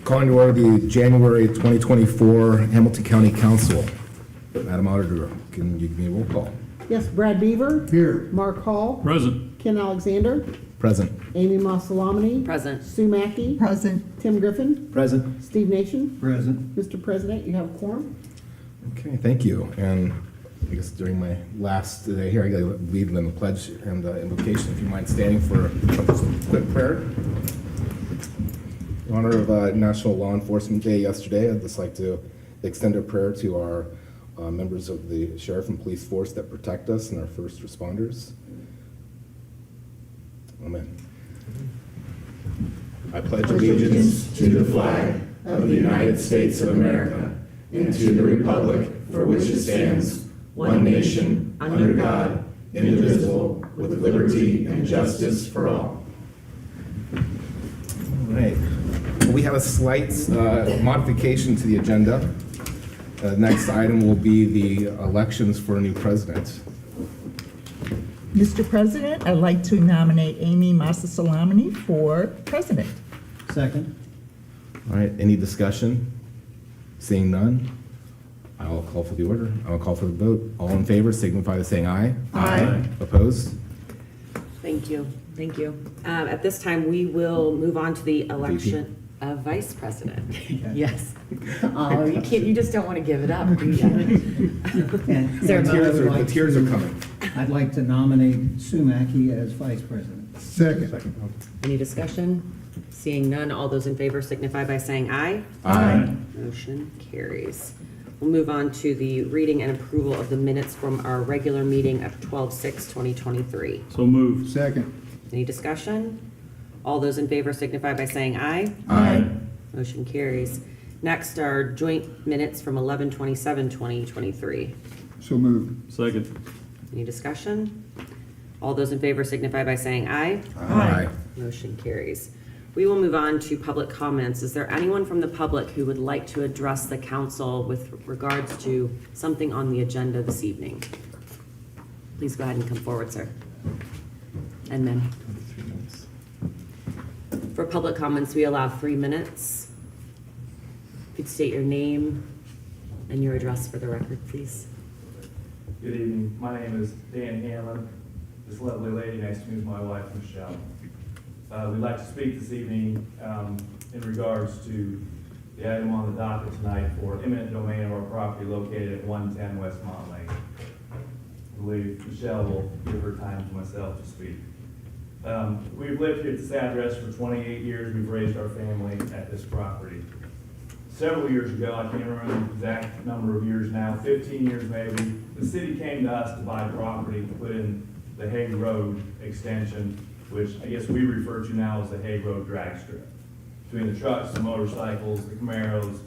Calling to order the January 2024 Hamilton County Council. Madam Auditor, can you give me a roll call? Yes, Brad Beaver. Here. Mark Hall. Present. Ken Alexander. Present. Amy Masalamani. Present. Sue Mackey. Present. Tim Griffin. Present. Steve Nation. Present. Mr. President, you have a quorum. Okay, thank you. And I guess during my last day here, I got to lead in the pledge and invocation. If you mind standing for a quick prayer. In honor of National Law Enforcement Day yesterday, I'd just like to extend a prayer to our members of the sheriff and police force that protect us and our first responders. Amen. I pledge allegiance to the flag of the United States of America and to the republic for which it stands, one nation, under God, indivisible, with liberty and justice for all. All right. We have a slight modification to the agenda. Next item will be the elections for a new president. Mr. President, I'd like to nominate Amy Masalamani for president. Second. All right, any discussion? Seeing none, I'll call for the order. I'll call for the vote. All in favor signify by saying aye. Aye. Opposed? Thank you. Thank you. At this time, we will move on to the election of vice president. Yes. Oh, you can't. You just don't want to give it up, do you? And Is there a The tears are coming. I'd like to nominate Sue Mackey as vice president. Second. Any discussion? Seeing none, all those in favor signify by saying aye. Aye. Motion carries. We'll move on to the reading and approval of the minutes from our regular meeting of 12/6/2023. So moved. Second. Any discussion? All those in favor signify by saying aye. Aye. Motion carries. Next are joint minutes from 11/27/2023. So moved. Second. Any discussion? All those in favor signify by saying aye. Aye. Motion carries. We will move on to public comments. Is there anyone from the public who would like to address the council with regards to something on the agenda this evening? Please go ahead and come forward, sir. And ma'am. For public comments, we allow 3 minutes. If you'd state your name and your address for the record, please. Good evening. My name is Dan Hanlon. This lovely lady next to me is my wife, Michelle. We'd like to speak this evening in regards to the item on the docket tonight for eminent domain of our property located at 110 West Mont Lane. I believe Michelle will give her time to myself to speak. We've lived here at this address for 28 years. We've raised our family at this property. Several years ago, I can't remember the exact number of years now, 15 years maybe, the city came to us to buy property to put in the Hague Road extension, which I guess we refer to now as the Hague Road drag strip. Between the trucks, the motorcycles, the Camaros,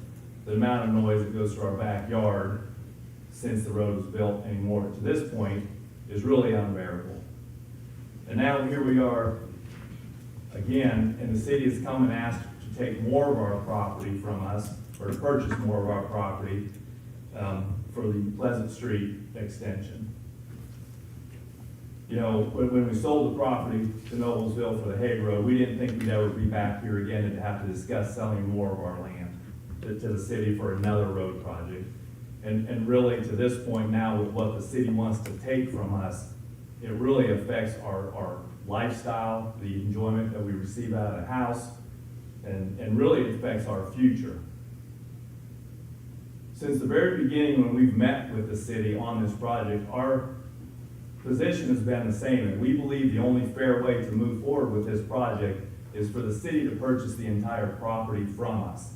the amount of noise that goes through our backyard since the road was built anymore to this point is really unbearable. And now here we are again, and the city has come and asked to take more of our property from us, or to purchase more of our property for the Pleasant Street extension. You know, when we sold the property to Noblesville for the Hague Road, we didn't think we'd ever be back here again and to have to discuss selling more of our land to the city for another road project. And really, to this point now, with what the city wants to take from us, it really affects our lifestyle, the enjoyment that we receive out of the house, and really it affects our future. Since the very beginning when we've met with the city on this project, our position has been the same, and we believe the only fair way to move forward with this project is for the city to purchase the entire property from us.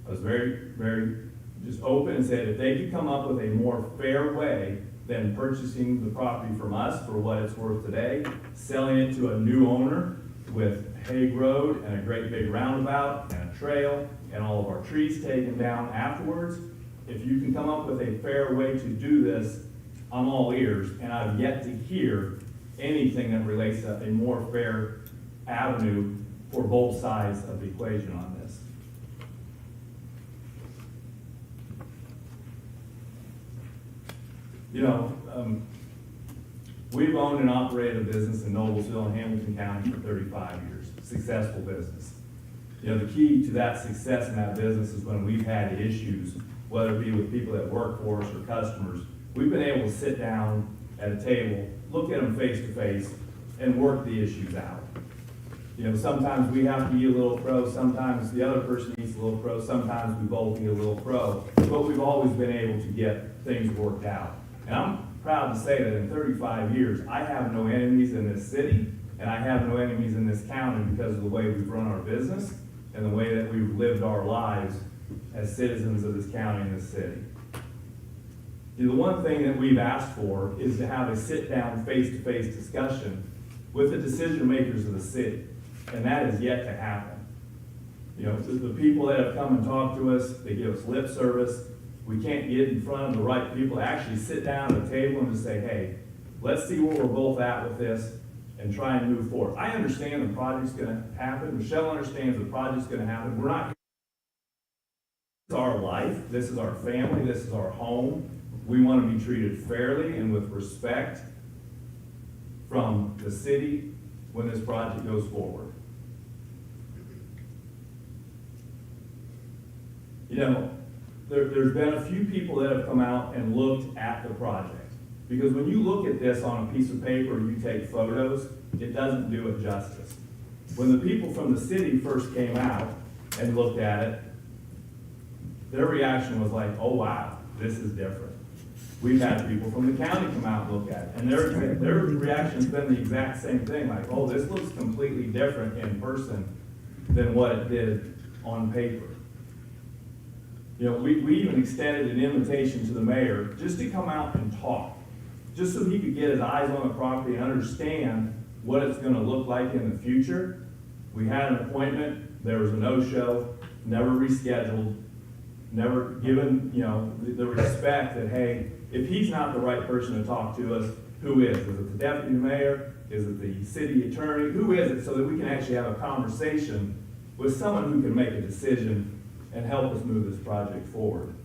I was very, very just open and said if they could come up with a more fair way than purchasing the property from us for what it's worth today, selling it to a new owner with Hague Road and a great big roundabout and a trail and all of our trees taken down afterwards, if you can come up with a fair way to do this, I'm all ears, and I've yet to hear anything that relates to a more fair avenue for both sides of the equation on this. You know, we've owned and operated a business in Noblesville and Hamilton County for 35 years, successful business. You know, the key to that success in that business is when we've had issues, whether it be with people that work for us or customers, we've been able to sit down at a table, look at them face to face, and work the issues out. You know, sometimes we have to eat a little crow, sometimes the other person eats a little crow, sometimes we both eat a little crow, but we've always been able to get things worked out. And I'm proud to say that in 35 years, I have no enemies in this city, and I have no enemies in this county because of the way we've run our business and the way that we've lived our lives as citizens of this county and this city. The one thing that we've asked for is to have a sit-down, face-to-face discussion with the decision makers of the city, and that is yet to happen. You know, the people that have come and talked to us, they give us lip service. We can't get in front of the right people to actually sit down at a table and just say, hey, let's see where we're both at with this and try and move forward. I understand the project's gonna happen. Michelle understands the project's gonna happen. We're not, this is our life, this is our family, this is our home. We wanna be treated fairly and with respect from the city when this project goes forward. You know, there's been a few people that have come out and looked at the project. Because when you look at this on a piece of paper and you take photos, it doesn't do it justice. When the people from the city first came out and looked at it, their reaction was like, oh wow, this is different. We've had people from the county come out and look at it, and their reaction's been the exact same thing, like, oh, this looks completely different in person than what it did on paper. You know, we even extended an invitation to the mayor just to come out and talk, just so he could get his eyes on the property and understand what it's gonna look like in the future. We had an appointment, there was a no-show, never rescheduled, never given, you know, the respect that, hey, if he's not the right person to talk to us, who is? Is it the deputy mayor? Is it the city attorney? Who is it? So that we can actually have a conversation with someone who can make a decision and help us move this project forward.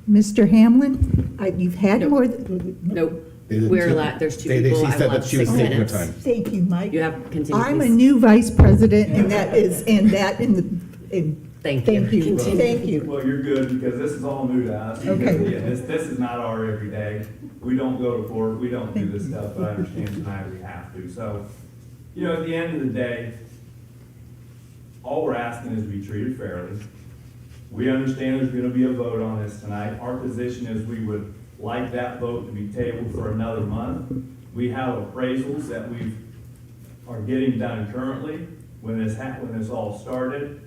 Mr. Hamlin, you've had Nope. more than, Nope, They didn't we're take- allowed, there's two She people, I said that left she was 6 taking her minutes. time. thank you, Mike. You have, continue, I'm a please. new vice president, and Thank thank you. you, Continue. thank you. Well, you're good, because this is all new to us. Okay. Because, yeah, this is not our everyday. We don't go to court, we don't do this stuff, but I understand tonight we have to. So, you know, at the end of the day, all we're asking is to be treated fairly. We understand there's gonna be a vote on this tonight. Our position is we would like that vote to be tabled for another month. We have appraisals that we are getting done currently. When this all started,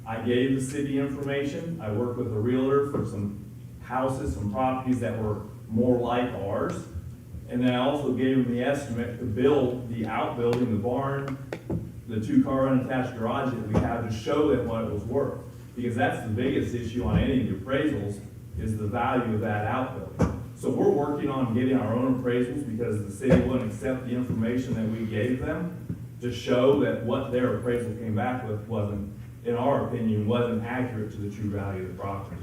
I gave the city information. I worked with a realtor for some houses, some properties that were more like ours. And then I also gave them the estimate to build the outbuilding, the barn, the 2-car unattached garage that we have to show them what it was worth. Because that's the biggest issue on any of the appraisals, is the value of that outbuilding. So we're working on getting our own appraisals because the city wouldn't accept the information that we gave them to show that what their appraisal came back with wasn't, in our opinion, wasn't accurate to the true value of the property.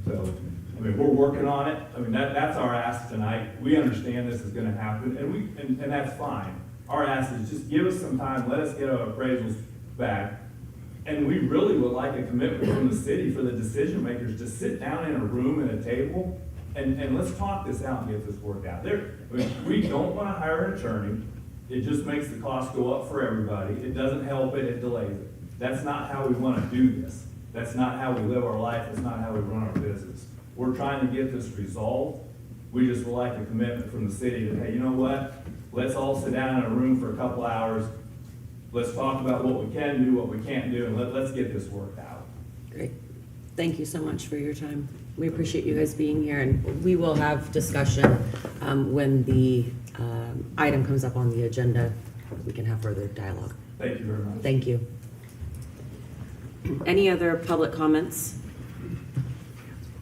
So, I mean, we're working on it. I mean, that's our ask tonight. We understand this is gonna happen, and that's fine. Our ask is just give us some time, let us get our appraisals back. And we really would like a commitment from the city for the decision makers to sit down in a room at a table and let's talk this out and get this worked out. I mean, we don't wanna hire an attorney. It just makes the cost go up for everybody. It doesn't help it, it delays it. That's not how we wanna do this. That's not how we live our life, that's not how we run our business. We're trying to get this resolved. We just would like a commitment from the city that, hey, you know what? Let's all sit down in a room for a couple hours. Let's talk about what we can do, what we can't do, and let's get this worked out. Great. Thank you so much for your time. We appreciate you guys being here, and we will have discussion when the item comes up on the agenda. We can have further dialogue. Thank you very much. Thank you. Any other public comments?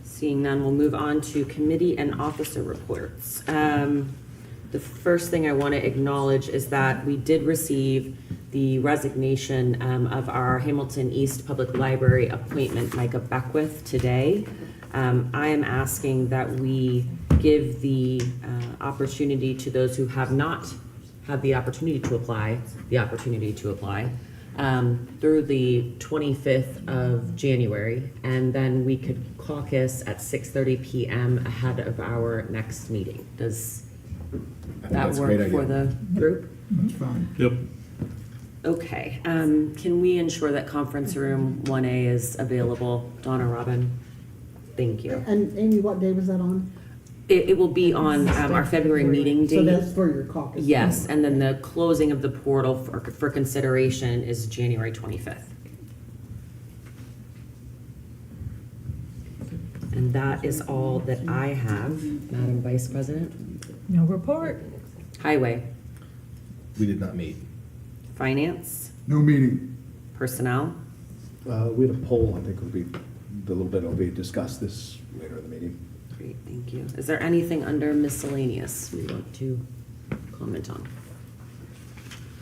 Seeing none, we'll move on to committee and officer reports. The first thing I want to acknowledge is that we did receive the resignation of our Hamilton East Public Library appointment, Micah Beckwith, today. I am asking that we give the opportunity to those who have not had the opportunity to apply, through the 25th of January, and then we could caucus at 6:30 p.m. ahead of our next meeting. Does that that's a great work for idea. the group? That's fine. Yep. Okay, can we ensure that conference room 1A is available? Donna, Robin? Thank you. And Amy, what day was that on? It will be on our February meeting So that's date. for your caucus? Yes, and then the closing of the portal for consideration is January 25th. And that is all that I have, Madam Vice President. No report. Highway, We did not meet. Finance, No meeting. Personnel, We had a poll, I think a little bit will be discussed this later in the meeting. great, thank you. Is there anything under miscellaneous we want to comment on?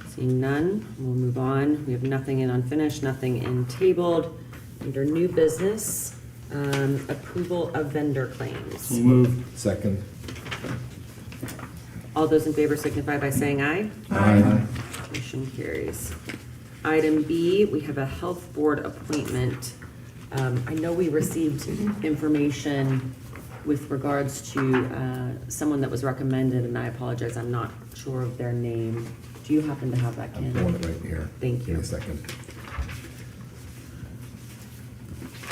Seeing none, we'll move on. We have nothing in unfinished, nothing in tabled. Under new business, approval of vendor claims. So moved. Second. All those in favor signify by saying aye. Aye. Motion carries. Item B, we have a health board appointment. I know we received information with regards to someone that was recommended, and I apologize, I'm not sure of their name. Do you happen to have that, I'm Ken? pulling it right here. Thank Give me you. a second.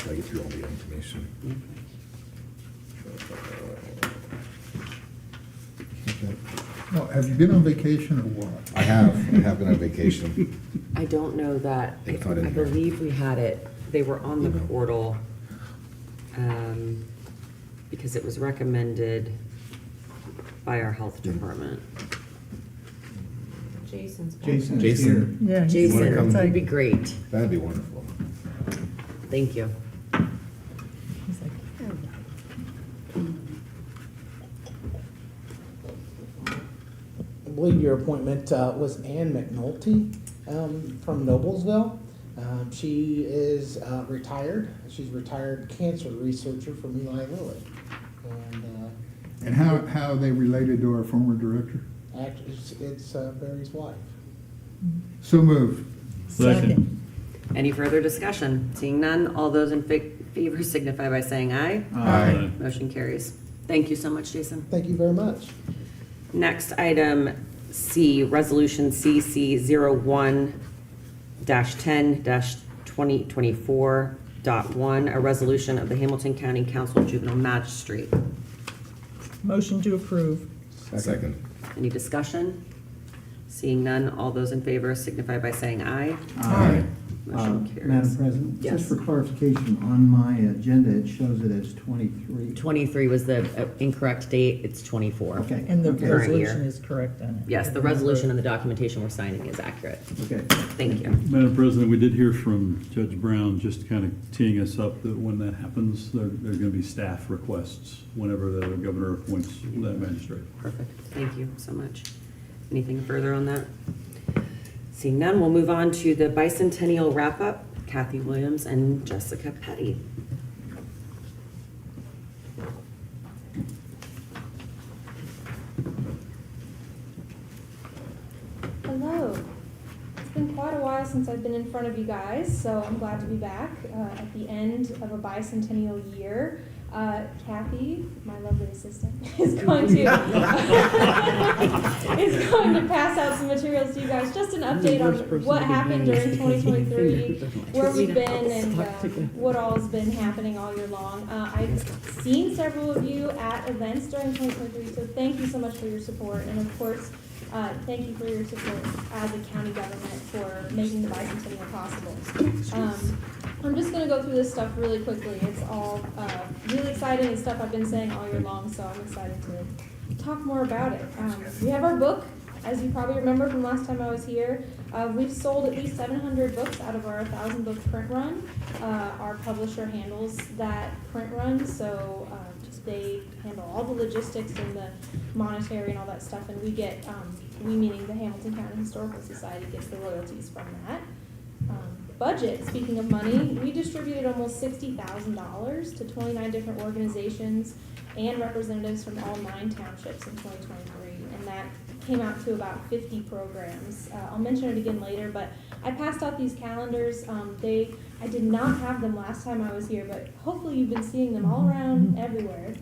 I get you all the information. Well, have you been on vacation or what? I have been on vacation. I don't know that, I It's not in here. believe we had it, they were on the portal, because it was recommended by our health department. Jason's Jason. here. Yeah. he's- Jason, come? it's that'd like- be great, That'd be wonderful. thank you. he's like, I believe your appointment was Ann McNulty from Noblesville. She is retired. She's a retired cancer researcher from Eli Lilly. And how are they related to our former director? It's Barry's wife. So moved. Second. Any further discussion? Seeing none, all those in favor signify by saying aye. Aye. Motion carries. Thank you so much, Jason. Thank you very much. Next, item C, Resolution CC 01-10-2024.1, a resolution of the Hamilton County Council Juvenile Magistrate. Motion to approve. Second. Any discussion? Seeing none, all those in favor signify by saying aye. Aye. Motion carries. Madam President, Yes. just for clarification, on my agenda, it shows it as 23. 23 was the incorrect date, it's 24. Okay. And the Okay. Current year. resolution is correct on it. Yes, the resolution and the documentation we're signing is accurate. Okay. Thank you. Madam President, we did hear from Judge Brown, just kind of teeing us up that when that happens, there's going to be staff requests whenever the governor appoints that magistrate. Perfect, thank you so much. Anything further on that? Seeing none, we'll move on to the Bicentennial wrap-up. Kathy Williams and Jessica Petty. Hello. It's been quite a while since I've been in front of you guys, so I'm glad to be back at the end of a bicentennial year. Kathy, my lovely assistant, is going to pass out some materials to you guys. Just an update on what happened during 2023, where we've been, and what all has been happening all year long. I've seen several of you at events during 2023, so thank you so much for your support, and of course, thank you for your support as a county government for making the bicentennial possible. I'm just going to go through this stuff really quickly. It's all really exciting and stuff I've been saying all year long, so I'm excited to talk more about it. We have our book, as you probably remember from last time I was here. We've sold at least 700 books out of our 1,000 book print run. Our publisher handles that print run, so they handle all the logistics and the monetary and all that stuff, and we get, we meaning the Hamilton County Historical Society gets the royalties from that. Budget, speaking of money, we distributed almost $60,000 to 29 different organizations and representatives from all 9 townships in 2023, and that came out to about 50 programs. I'll mention it again later, but I passed out these calendars. I did not have them last time I was here, but hopefully you've been seeing them all around everywhere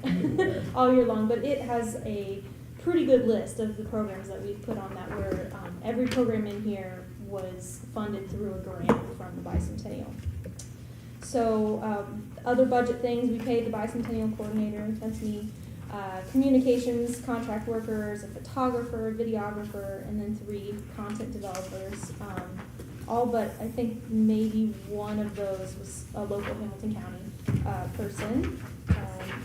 all year long. But it has a pretty good list of the programs that we've put on that were, every program in here was funded through a grant from the Bicentennial. So other budget things, we paid the Bicentennial coordinator, that's me, communications, contract workers, a photographer, videographer, and then 3 content developers. All but I think maybe one of those was a local Hamilton County person.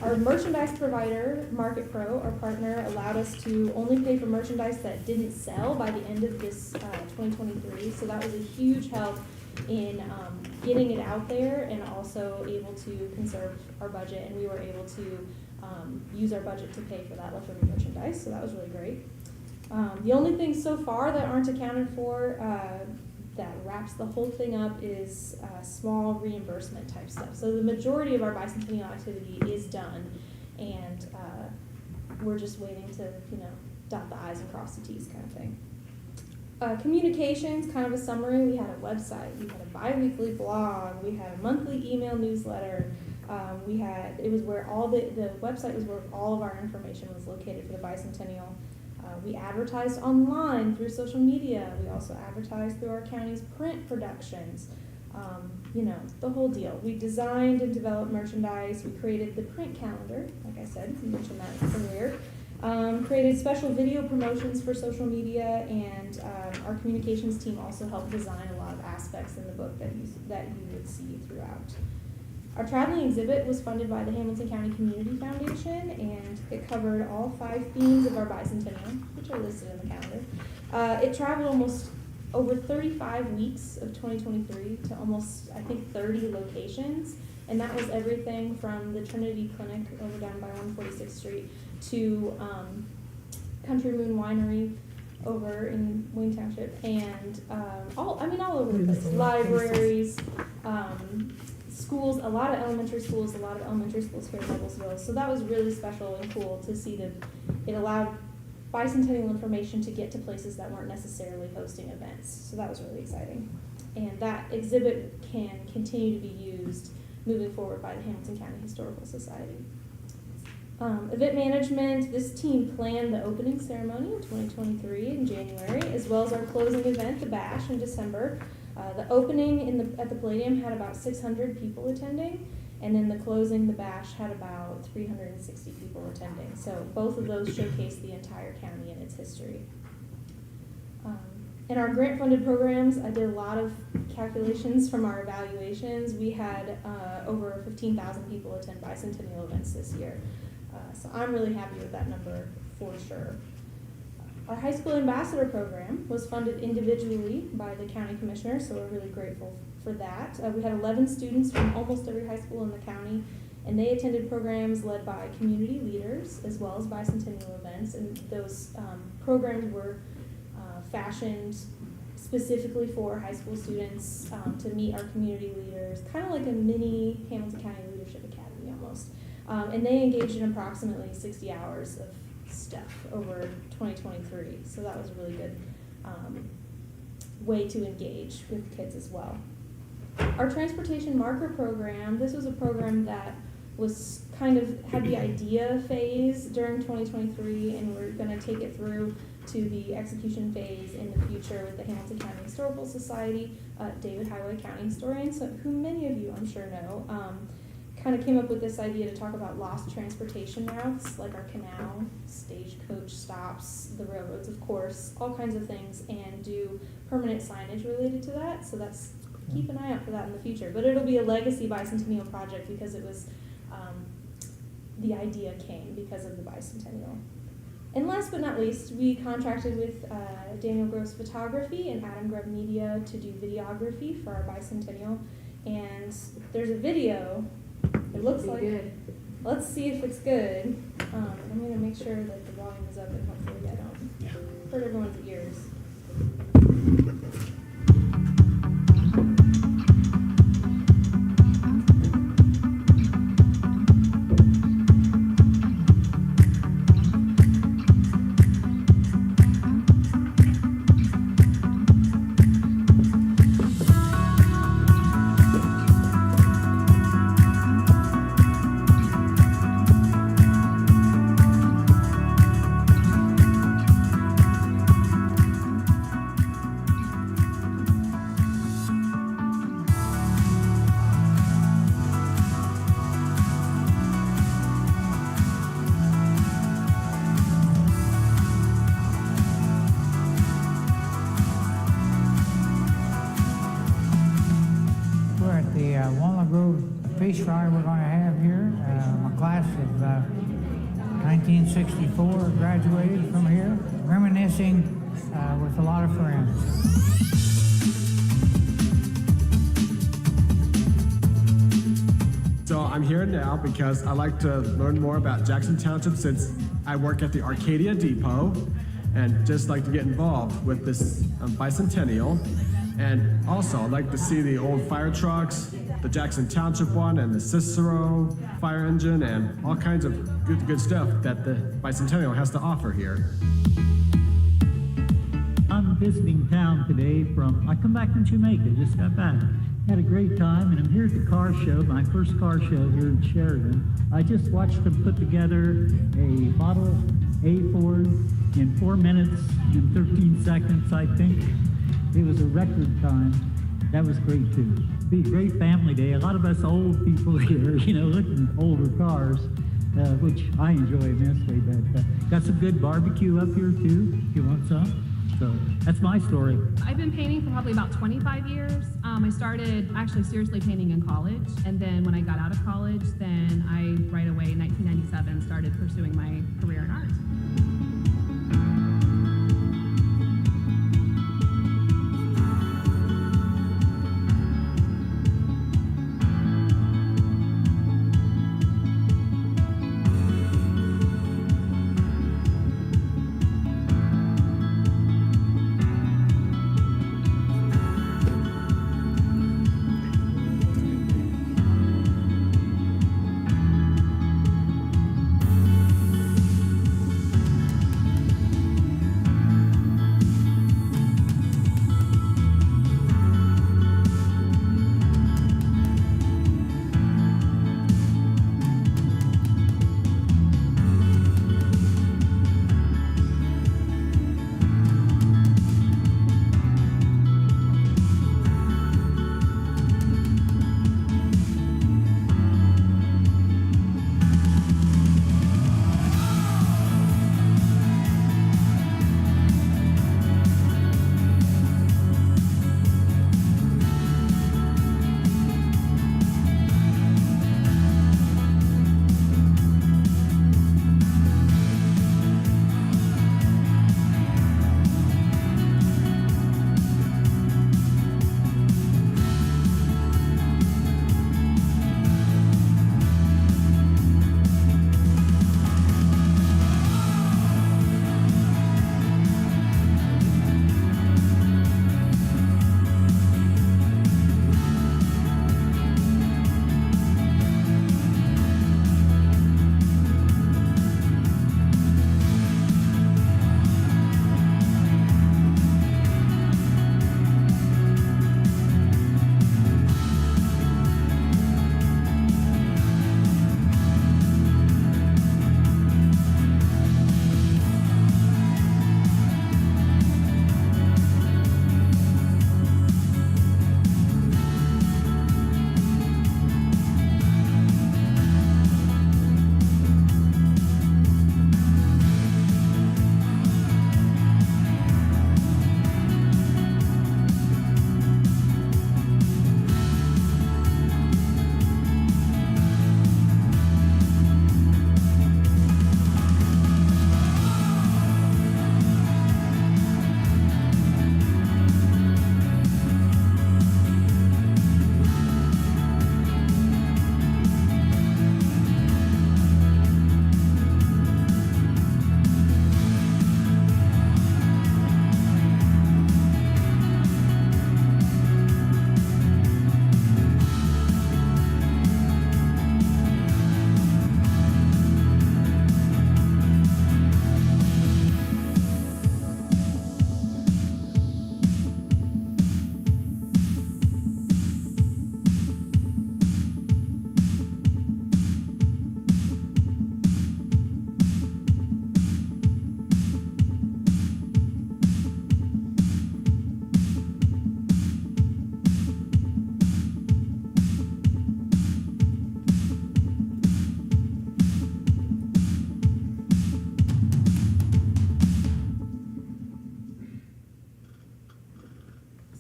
Our merchandise provider, Market Pro, our partner, allowed us to only pay for merchandise that didn't sell by the end of this 2023. So that was a huge help in getting it out there and also able to conserve our budget. And we were able to use our budget to pay for that leftover merchandise. So that was really great. The only things so far that aren't accounted for that wraps the whole thing up is small reimbursement type stuff. So the majority of our bicentennial activity is done, and we're just waiting to, dot the I's and cross the T's kind of thing. Communications, kind of a summary. We had a website, we had a bi-weekly blog, we had a monthly email newsletter. It was where the website was where all of our information was located for the Bicentennial. We advertised online through social media. We also advertised through our county's print productions. The whole deal. We designed and developed merchandise. We created the print calendar, like I said, you mentioned that earlier. Created special video promotions for social media, and our communications team also helped design a lot of aspects in the book that you would see throughout. Our traveling exhibit was funded by the Hamilton County Community Foundation, and it covered all 5 themes of our bicentennial, which are listed in the calendar. It traveled almost over 35 weeks of 2023 to almost, I think, 30 locations, and that was everything from the Trinity Clinic over down by 146th Street to Country Moon Winery over in Wayne Township, and all over the place. Libraries, schools, a lot of elementary schools here in Noblesville. So that was really special and cool to see that it allowed bicentennial information to get to places that weren't necessarily hosting events. So that was really exciting. And that exhibit can continue to be used moving forward by the Hamilton County Historical Society. Event management, this team planned the opening ceremony in 2023 in January, as well as our closing event, the Bash, in December. The opening at the Palladium had about 600 people attending, and then the closing, the Bash, had about 360 people attending. So both of those showcase the entire county and its history. In our grant-funded programs, I did a lot of calculations from our evaluations. We had over 15,000 people attend bicentennial events this year. So I'm really happy with that number for sure. Our high school ambassador program was funded individually by the county commissioner, so we're really grateful for that. We had 11 students from almost every high school in the county, and they attended programs led by community leaders as well as bicentennial events, and those programs were fashioned specifically for high school students to meet our community leaders, kind of like a mini Hamilton County Leadership Academy almost. And they engaged in approximately 60 hours of stuff over 2023, so that was a really good way to engage with kids as well. Our transportation marker program, this was a program that was had the idea phase during 2023, and we're going to take it through to the execution phase in the future with the Hamilton County Historical Society. David Highway, county historian, so who many of you I'm sure know, kind of came up with this idea to talk about lost transportation routes, like our canal, stagecoach stops, the railroads, of course, all kinds of things, and do permanent signage related to that. So keep an eye out for that in the future. But it'll be a legacy bicentennial project because it was, the idea came because of the bicentennial. And last but not least, we contracted with Daniel Gross Photography and Adam Grubb Media to do videography for our bicentennial. And there's a video. It looks like good. Let's see if it's good. I'm going to make sure that the volume is up and hopefully I don't hurt everyone's ears. race car we're going to have here. My class of 1964 graduated from here, reminiscing with a lot of friends. So I'm here now because I like to learn more about Jackson Township since I work at the Arcadia Depot and just like to get involved with this Bicentennial. And also I'd like to see the old fire trucks, the Jackson Township one and the Cicero fire engine and all kinds of good stuff that the Bicentennial has to offer here. I'm visiting town today I come back from Jamaica, just got back. Had a great time, and I'm here at the car show, my first car show here in Sheridan. I just watched them put together a Model A Ford in 4 minutes and 13 seconds, I think. It was a record time. That was great too. Be a great family day. A lot of us old people here, looking at older cars, which I enjoy immensely, but got some good barbecue up here too, if you want some. So that's my story. I've been painting for probably about 25 years. I started actually seriously painting in college, and then when I got out of college, then I right away in 1997 started pursuing my career in art.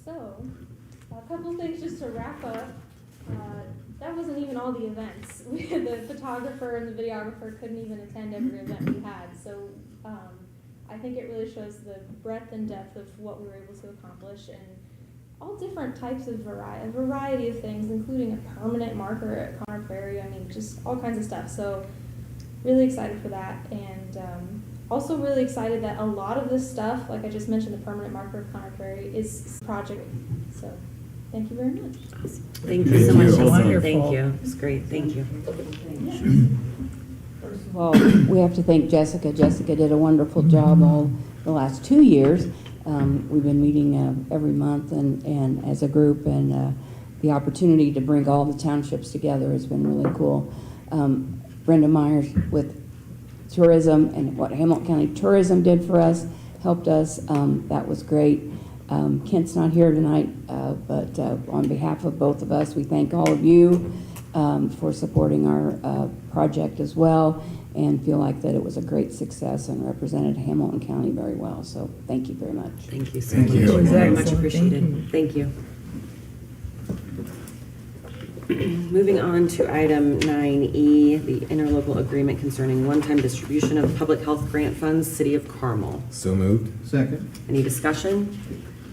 So, a couple things just to wrap up. that wasn't even all the events. The photographer and the videographer couldn't even attend every event we had. So I think it really shows the breadth and depth of what we were able to accomplish, and all different types of a variety of things, including a permanent marker at Conner Prairie. I mean, just all kinds of stuff. So really excited for that, and also really excited that a lot of this stuff, like I just mentioned, the permanent marker of Conner Prairie, is project. So thank you very much. Awesome. Thank you so much, Chelsea. Thank you. It's great. Thank you. First of all, we have to thank Jessica. Jessica did a wonderful job all the last 2 years. We've been meeting every month and as a group, and the opportunity to bring all the townships together has been really cool. Brenda Myers with tourism and what Hamilton County Tourism did for us helped us. That was great. Kent's not here tonight, but on behalf of both of us, we thank all of you for supporting our project as well, and feel like that it was a great success and represented Hamilton County very well. So thank you very much. Thank you so much. Very much appreciated. Thank you. Moving on to item 9E, the interlocal agreement concerning one-time distribution of public health grant funds, City of Carmel. So moved. Second. Any discussion?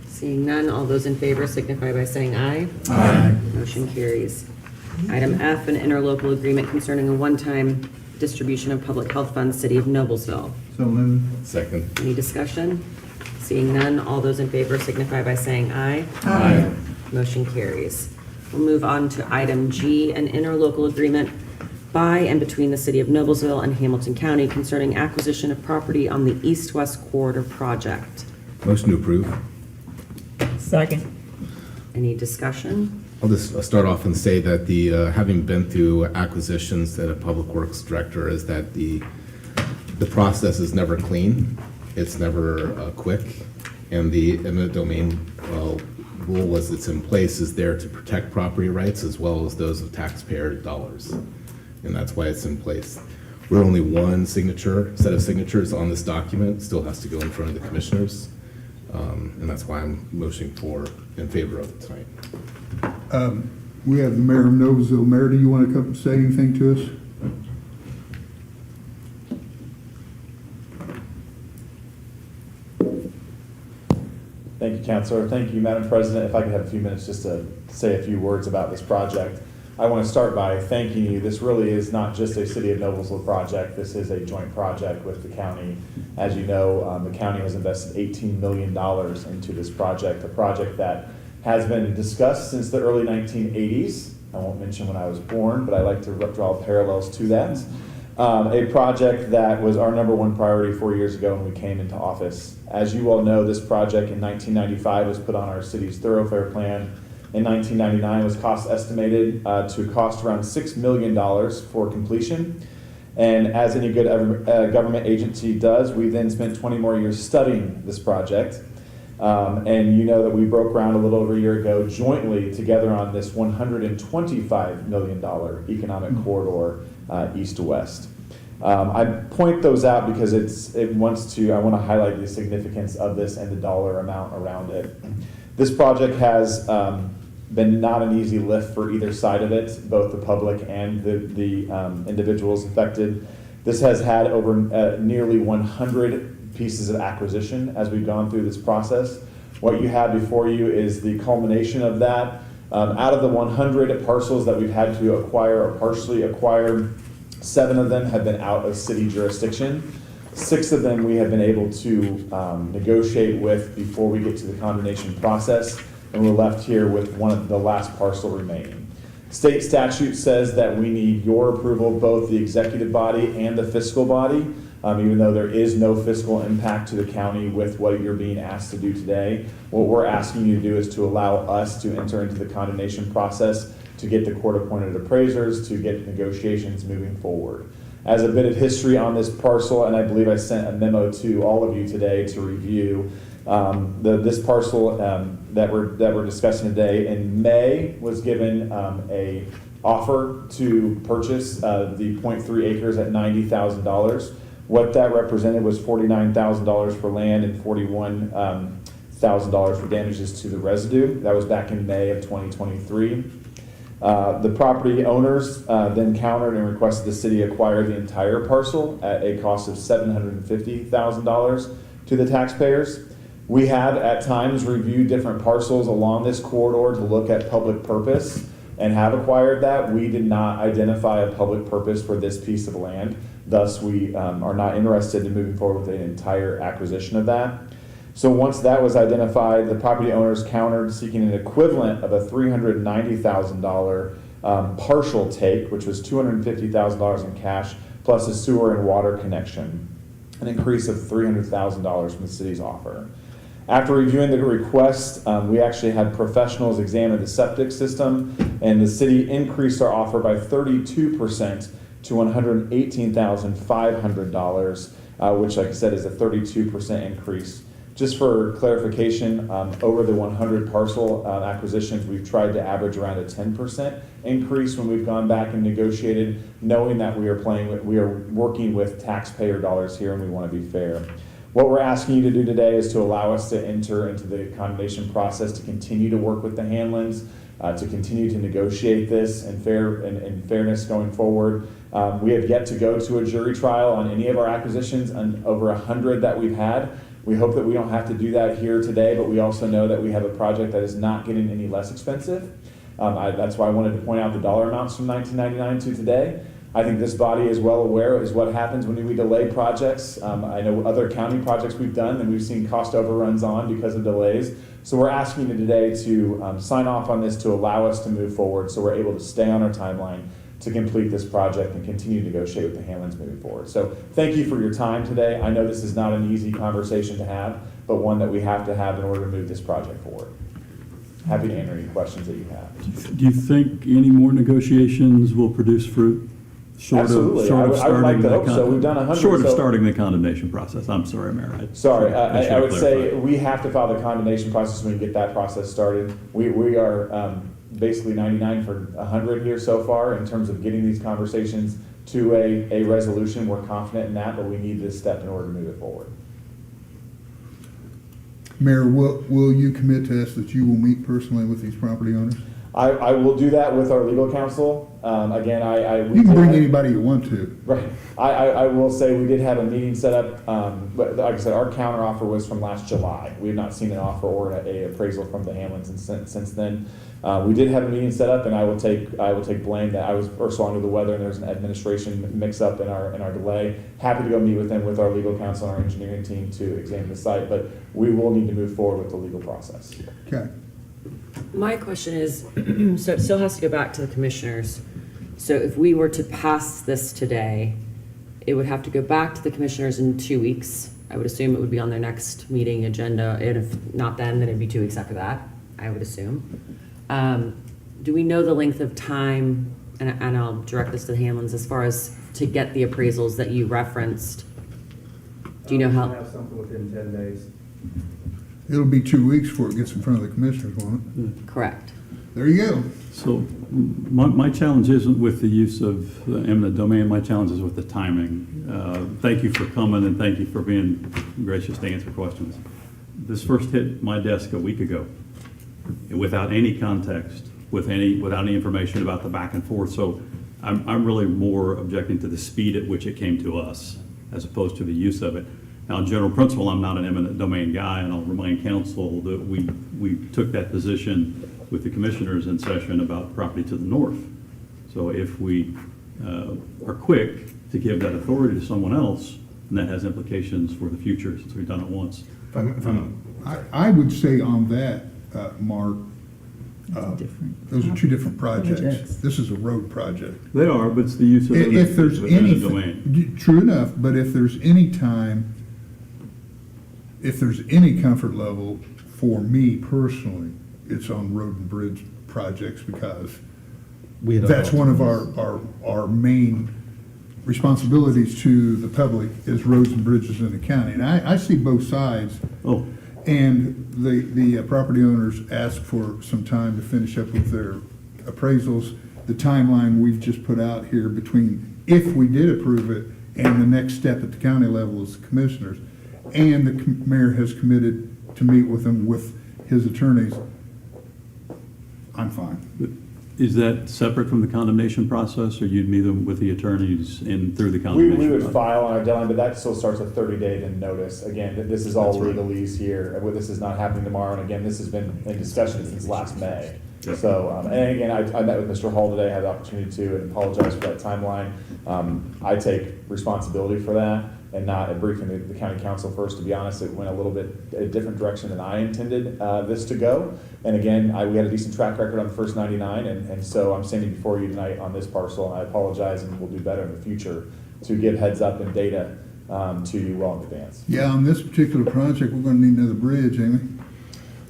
Seeing none, all those in favor signify by saying aye. Aye. Motion carries. Item F, an interlocal agreement concerning a one-time distribution of public health funds, City of Noblesville. So moved. Second. Any discussion? Seeing none, all those in favor signify by saying aye. Aye. Motion carries. We'll move on to item G, an interlocal agreement by and between the City of Noblesville and Hamilton County concerning acquisition of property on the East-West Corridor project. Motion to approve. Second. Any discussion? I'll just start off and say that having been through acquisitions that a public works director, is that the process is never clean. It's never quick, and the eminent domain rule as it's in place is there to protect property rights as well as those of taxpayer dollars, and that's why it's in place. We're only one set of signatures on this document, still has to go in front of the commissioners, and that's why I'm motioning in favor of it tonight. We have the mayor of Noblesville. Mayor, do you want to come say anything to us? Thank you, Councilor. Thank you, Madam President. If I could have a few minutes just to say a few words about this project. I want to start by thanking you. This really is not just a City of Noblesville project. This is a joint project with the county. As you know, the county has invested $18 million into this project, a project that has been discussed since the early 1980s. I won't mention when I was born, but I like to draw parallels to that. A project that was our #1 priority 4 years ago when we came into office. As you all know, this project in 1995 was put on our city's thoroughfare plan. In 1999 was cost estimated to cost around $6 million for completion. And as any good government agency does, we then spent 20 more years studying this project. And you know that we broke ground a little over a year ago jointly together on this $125 million economic corridor east to west. I point those out because I want to highlight the significance of this and the dollar amount around it. This project has been not an easy lift for either side of it, both the public and the individuals affected. This has had over nearly 100 pieces of acquisition as we've gone through this process. What you have before you is the culmination of that. Out of the 100 parcels that we've had to acquire or partially acquire, 7 of them have been out of city jurisdiction. 6 of them we have been able to negotiate with before we get to the condemnation process, and we're left here with one of the last parcel remaining. State statute says that we need your approval, both the executive body and the fiscal body, even though there is no fiscal impact to the county with what you're being asked to do today. What we're asking you to do is to allow us to enter into the condemnation process, to get the court-appointed appraisers, to get negotiations moving forward. As a bit of history on this parcel, and I believe I sent a memo to all of you today to review, this parcel that we're discussing today in May was given a offer to purchase the 0.3 acres at $90,000. What that represented was $49,000 for land and $41,000 for damages to the residue. That was back in May of 2023. The property owners then countered and requested the city acquire the entire parcel at a cost of $750,000 to the taxpayers. We have at times reviewed different parcels along this corridor to look at public purpose and have acquired that. We did not identify a public purpose for this piece of land. Thus, we are not interested in moving forward with an entire acquisition of that. So once that was identified, the property owners countered, seeking an equivalent of a $390,000 partial take, which was $250,000 in cash, plus a sewer and water connection, an increase of $300,000 from the city's offer. After reviewing the request, we actually had professionals examine the septic system, and the city increased our offer by 32% to $118,500, which, like I said, is a 32% increase. Just for clarification, over the 100 parcel acquisitions, we've tried to average around a 10% increase when we've gone back and negotiated, knowing that we are working with taxpayer dollars here and we want to be fair. What we're asking you to do today is to allow us to enter into the condemnation process, to continue to work with the Hanlons, to continue to negotiate this in fairness going forward. We have yet to go to a jury trial on any of our acquisitions, and over 100 that we've had. We hope that we don't have to do that here today, but we also know that we have a project that is not getting any less expensive. That's why I wanted to point out the dollar amounts from 1999 to today. I think this body is well aware is what happens when we delay projects. I know other county projects we've done and we've seen cost overruns on because of delays. So we're asking you today to sign off on this to allow us to move forward so we're able to stay on our timeline to complete this project and continue to negotiate with the Hanlons moving forward. So thank you for your time today. I know this is not an easy conversation to have, but one that we have to have in order to move this project forward. Happy to answer any questions that you have. Do you think any more negotiations will produce fruit? Absolutely. I would like to hope so. We've done 100. Short of starting the condemnation process. I'm sorry, Mayor. Sorry, I would say we have to file the condemnation process when we get that process started. We are basically 99 for 100 here so far in terms of getting these conversations to a resolution. We're confident in that, but we need this step in order to move it forward. Mayor, will you commit to us that you will meet personally with these property owners? I will do that with our legal counsel. Again, you can bring anybody you want to. Right. I will say we did have a meeting set up, but like I said, our counter offer was from last July. We have not seen an offer or a appraisal from the Hamlins since then. We did have a meeting set up, and I will take blame that I was so under the weather, and there's an administration mix up in our delay. Happy to go meet with them with our legal counsel and our engineering team to examine the site, but we will need to move forward with the legal process. Okay. My question is, so it still has to go back to the commissioners. So if we were to pass this today, it would have to go back to the commissioners in 2 weeks. I would assume it would be on their next meeting agenda, and if not then it'd be 2 weeks after that, I would assume. Do we know the length of time, and I'll direct this to the Hamlins, as far as to get the appraisals that you referenced? Do you know how? We'll have something within 10 days. It'll be 2 weeks before it gets in front of the commissioners, won't it? Correct. There you go. So my challenge isn't with the use of the eminent domain. My challenge is with the timing. Thank you for coming, and thank you for being gracious to answer questions. This first hit my desk a week ago without any context, without any information about the back and forth. So I'm really more objecting to the speed at which it came to us as opposed to the use of it. Now, in general principle, I'm not an eminent domain guy, and I'll remind council that we took that position with the commissioners in session about property to the north. So if we are quick to give that authority to someone else, then that has implications for the future since we've done it once. I would say on that, Mark, those are two different projects. This is a road project. They are, but it's the use of if there's eminent domain. True enough, but if there's any time, if there's any comfort level for me personally, it's on road and bridge projects because that's one of our main responsibilities to the public is roads and bridges in the county. And I see both sides. Oh. And the property owners ask for some time to finish up with their appraisals. The timeline we've just put out here between if we did approve it and the next step at the county level is the commissioners, and the mayor has committed to meet with them with his attorneys, I'm fine. Is that separate from the condemnation process, or you'd meet them with the attorneys and through the We condemnation would process? file on our deadline, but that still starts a 30-day notice. Again, this is all That's right. legalese here. This is not happening tomorrow, and again, this has been in discussion since last May. Yep. So, and again, I met with Mr. Hall today, had the opportunity to, and apologize for that timeline. I take responsibility for that and not briefing the county council first. To be honest, it went a little bit a different direction than I intended this to go. And again, we had a decent track record on the first 99, and so I'm standing before you tonight on this parcel, and I apologize, and we'll do better in the future to give heads up and data to you well in advance. Yeah, on this particular project, we're gonna need another bridge, Amy.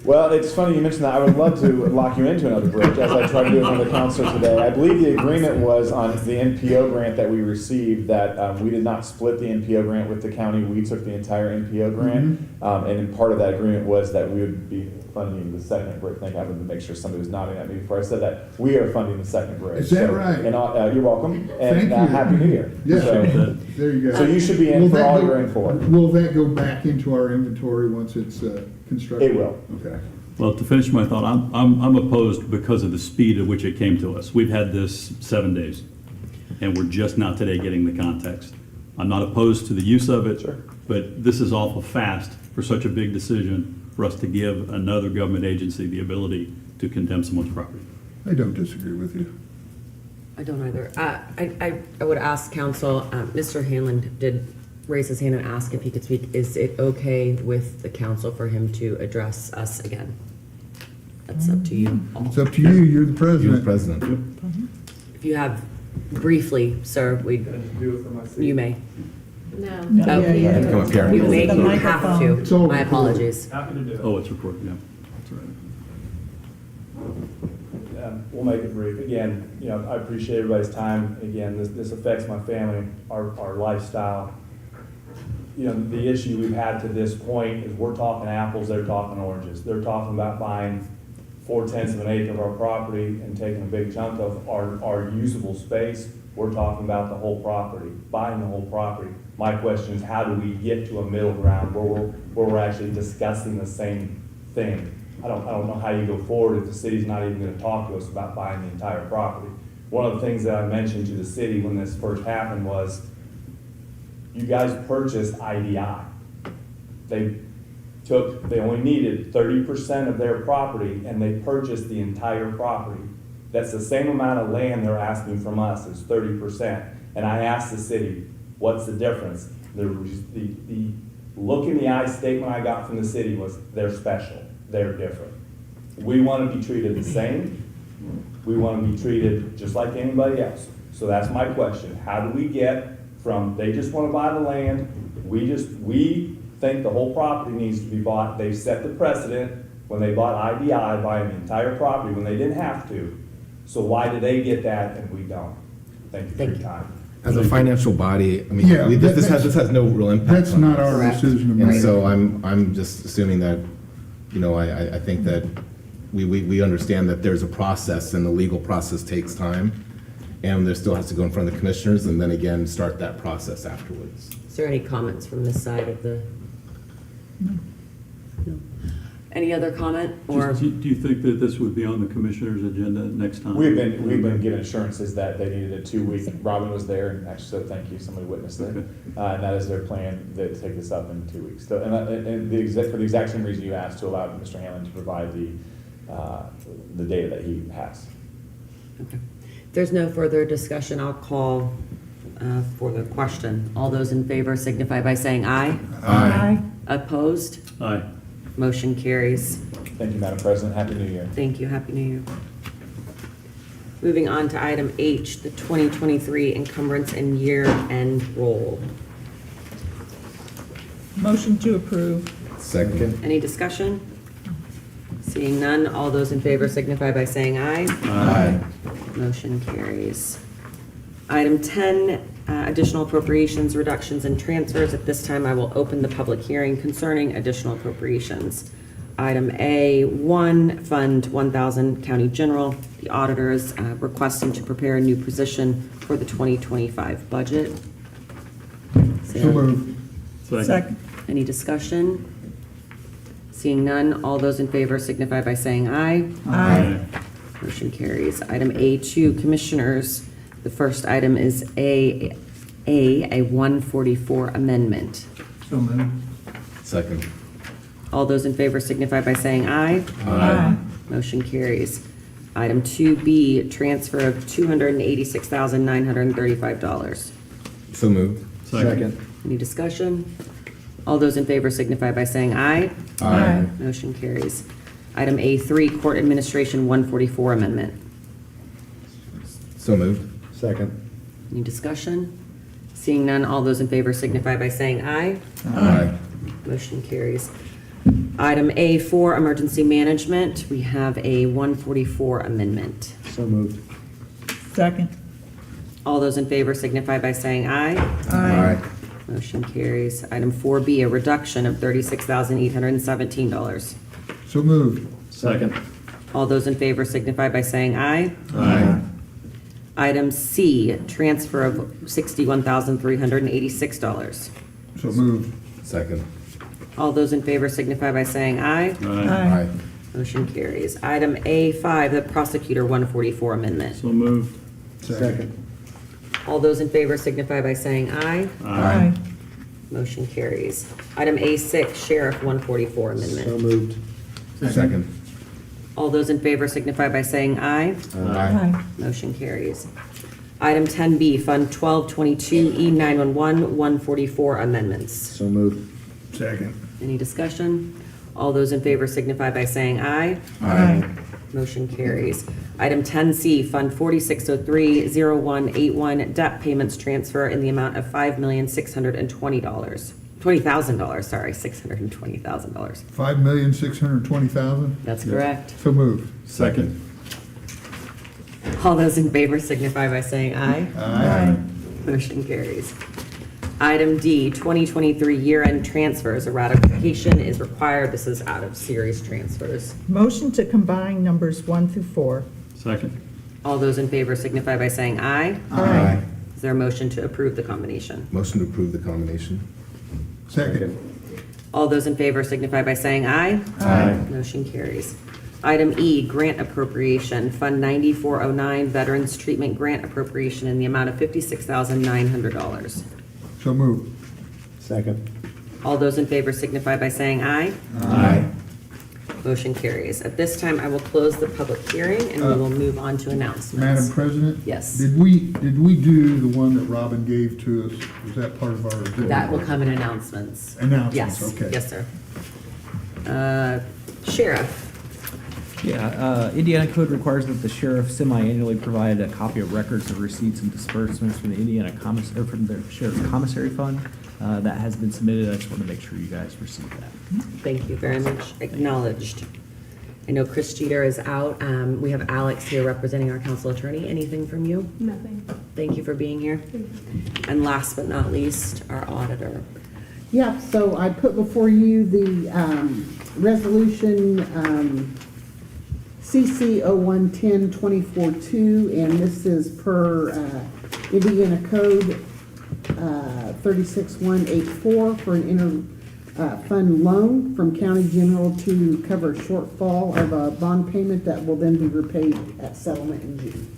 Well, it's funny you mentioned that. I would love to lock you into another bridge, as I tried to do with another counselor today. I believe the agreement was on the NPO grant that we received, that we did not split the NPO grant with the county. We took the entire NPO grant. And part of that agreement was that we would be funding the second bridge. I think I wanted to make sure somebody was nodding at me before I said that. We are funding the second bridge. Is that right? And you're welcome. And Thank you. Happy New Year. Yeah, So, there you go. so you should be in for all you're in for. Will that go back into our inventory once it's constructed? It will. Okay. Well, to finish my thought, I'm opposed because of the speed at which it came to us. We've had this 7 days, and we're just now today getting the context. I'm not opposed to the use of it, but this is awful fast for such a big decision for us to give another government agency the ability to condemn someone's property. I don't disagree with you. I don't either. I would ask council, Mr. Hanlon did raise his hand and ask if he could speak. Is it okay with the council for him to address us again? That's up to you. It's up to you. You're the president. You're the president. If you have briefly, sir, you may. No. Okay. I have to come up here. You may, The you have microphone. to. My apologies. Happy to do it. Oh, it's recorded, yeah. That's right. We'll make it brief. Again, I appreciate everybody's time. Again, this affects my family, our lifestyle. The issue we've had to this point is we're talking apples, they're talking oranges. They're talking about buying 4/10 of an acre of our property and taking a big chunk of our usable space. We're talking about the whole property, buying the whole property. My question is, how do we get to a middle ground where we're actually discussing the same thing? I don't know how you go forward if the city's not even gonna talk to us about buying the entire property. One of the things that I mentioned to the city when this first happened was, you guys purchased IDI. They only needed 30% of their property, and they purchased the entire property. That's the same amount of land they're asking from us, is 30%. And I asked the city, what's the difference? The look in the eye statement I got from the city was, they're special, they're different. We want to be treated the same. We want to be treated just like anybody else. So that's my question. How do we get from, they just want to buy the land, we think the whole property needs to be bought. They set the precedent when they bought IDI, buying the entire property when they didn't have to. So why do they get that and we don't? Thank you for your time. As a financial body, I mean, Yeah, this has no real impact. That's on not us. our decision to And make. so I'm just assuming that, I think that we understand that there's a process, and the legal process takes time, and there still has to go in front of the commissioners, and then again, start that process afterwards. Is there any comments from this side of the? No. Any other comment or? Do you think that this would be on the commissioner's agenda next time? We've been given assurances that they needed a 2-week, Robin was there, and actually, so thank you, somebody witnessed it. Okay. And that is their plan, to take this up in 2 weeks. So, for the exact same reason you asked, to allow Mr. Hanlon to provide the data that he has. Okay. If there's no further discussion, I'll call for the question. All those in favor signify by saying aye. Aye. Opposed? Aye. Motion carries. Thank you, Madam President. Happy New Year. Thank you. Happy New Year. Moving on to item H, the 2023 encumbrance and year-end roll. Motion to approve. Second. Any discussion? Seeing none, all those in favor signify by saying aye. Aye. Motion carries. Item 10, additional appropriations, reductions, and transfers. At this time, I will open the public hearing concerning additional appropriations. Item A1, Fund 1000, County General. The auditor is requesting to prepare a new position for the 2025 budget. So moved. Second. Any discussion? Seeing none, all those in favor signify by saying aye. Aye. Motion carries. Item A2, Commissioners. The first item is a 144 amendment. So moved. Second. All those in favor signify by saying aye. Aye. Motion carries. Item 2B, transfer of $286,935. So moved. Second. Any discussion? All those in favor signify by saying aye. Aye. Motion carries. Item A3, Court Administration 144 amendment. So moved. Second. Any discussion? Seeing none, all those in favor signify by saying aye. Aye. Motion carries. Item A4, Emergency Management, we have a 144 amendment. So moved. Second. All those in favor signify by saying aye. Aye. Motion carries. Item 4B, a reduction of $36,817. So moved. Second. All those in favor signify by saying aye. Aye. Item C, transfer of $61,386. So moved. Second. All those in favor signify by saying aye. Aye. Motion carries. Item A5, the Prosecutor 144 amendment. So moved. Second. All those in favor signify by saying aye. Aye. Motion carries. Item A6, Sheriff 144 amendment. So moved. Second. All those in favor signify by saying aye. Aye. Motion carries. Item 10B, Fund 1222 E911 144 amendments. So moved. Second. Any discussion? All those in favor signify by saying aye. Aye. Motion carries. Item 10C, Fund 4603-0181, debt payments transfer in the amount of $5,620,000, sorry, $620,000. $5,620,000. That's correct. So moved. Second. All those in favor signify by saying aye. Aye. Motion carries. Item D, 2023 year-end transfers. A ratification is required. This is out of series transfers. Motion to combine numbers 1 through 4. Second. All those in favor signify by saying aye. Aye. Is there a motion to approve the combination? Motion to approve the combination. Second. All those in favor signify by saying aye. Aye. Motion carries. Item E, grant appropriation, Fund 9409, Veterans Treatment Grant Appropriation in the amount of $56,900. So moved. Second. All those in favor signify by saying aye. Aye. Motion carries. At this time, I will close the public hearing and we will move on to announcements. Madam President? Yes. Did we do the one that Robin gave to us? Was that part of our? That will come in announcements. Announcements, Yes. okay. Yes, sir. Sheriff. Yeah, Indiana code requires that the sheriff semi-annually provide a copy of records of receipts and disbursements from the from the sheriff's commissary fund. That has been submitted. I just want to make sure you guys receive that. Thank you very much. Acknowledged. I know Chris Jeter is out. We have Alex here representing our council attorney. Anything from you? Nothing. Thank you for being here. And last but not least, our auditor. Yeah, so I put before you the resolution CC 0110-242, and this is per Indiana Code 36184 for an interfund loan from County General to cover a shortfall of a bond payment that will then be repaid at settlement in June.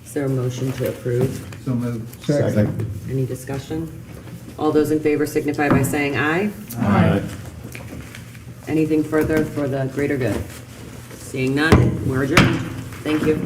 Is there a motion to approve? So moved. Second. Any discussion? All those in favor signify by saying aye. Aye. Anything further for the greater good? Seeing none, we're adjourned. Thank you.